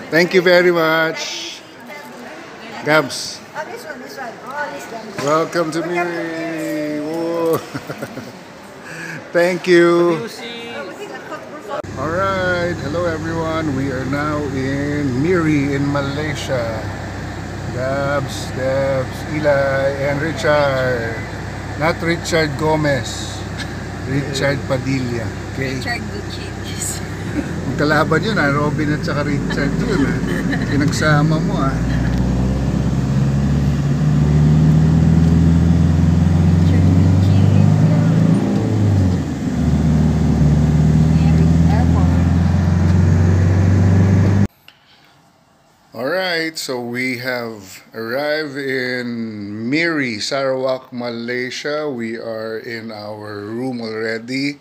Thank you very much. Gabs. Oh, this one. Oh, this one. Welcome to Miri. Whoa. Thank you. Alright, hello everyone. We are now in Miri in Malaysia. Gabs, Debs, Eli, and Richard. Not Richard Gomez. Richard Padilla. Okay. Richard Gutierrez. Ang kalaban yun Robin at saka Richard yun Pinagsama mo Alright, so we have arrived in Miri, Sarawak, Malaysia. We are in our room already.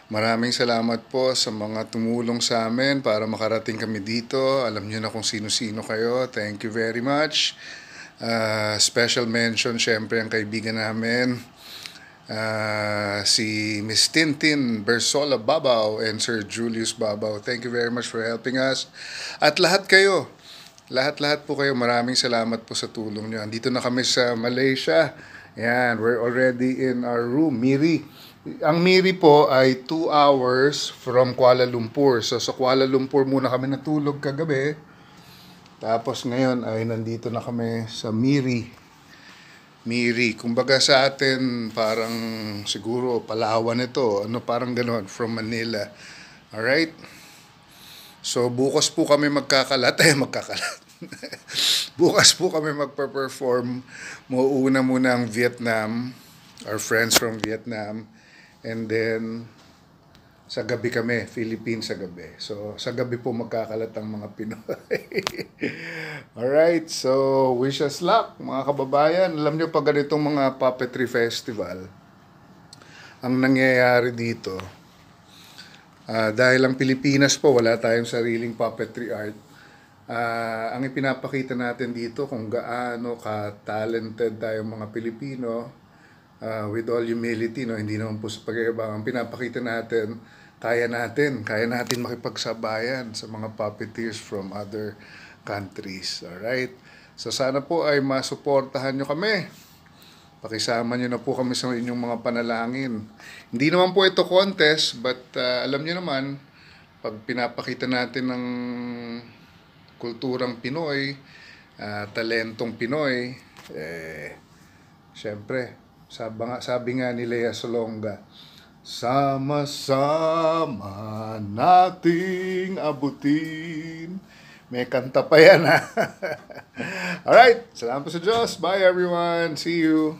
Maraming salamat po sa mga tumulong sa amin para makarating kami dito. Alam niyo na kung sino-sino kayo. Thank you very much. Special mention syempre ang kaibigan namin. Si Miss Tintin Bersola Babaw and Sir Julius Babaw. Thank you very much for helping us. At lahat kayo. Lahat po kayo, maraming salamat po sa tulong nyo. Andito na kami sa Malaysia. Yan, we're already in our room, Miri. Ang Miri po ay 2 hours from Kuala Lumpur. So sa Kuala Lumpur muna kami natulog kagabi. Tapos ngayon ay nandito na kami sa Miri. Miri, kumbaga sa atin parang siguro Palawan ito. Parang gano'n, from Manila. Alright? So bukas po kami magkakalat. Bukas po kami magpa-perform. Mauuna muna ang Vietnam. Our friends from Vietnam. And then sa gabi kami, Philippines sa gabi. So sa gabi po magkakalat ang mga Pinoy. Alright, so wish us luck mga kababayan. Alam nyo pag ganitong mga puppetry festival, ang nangyayari dito, dahil ang Pilipinas po, wala tayong sariling puppetry art. Ang ipinapakita natin dito kung gaano ka-talented tayong mga Pilipino, with all humility, hindi naman po sa pag-iibang. Ang pinapakita natin, kaya natin makipagsabayan sa mga puppeteers from other countries. Alright? So sana po ay masuportahan nyo kami. Pakisama nyo na po kami sa inyong mga panalangin. Hindi naman po ito contest, but alam nyo naman, pag pinapakita natin ng kulturang Pinoy, talentong Pinoy, syempre, sabi nga ni Lea Salonga, sama-sama nating abutin. May kanta pa yan Alright, salamat po sa Diyos. Bye everyone. See you.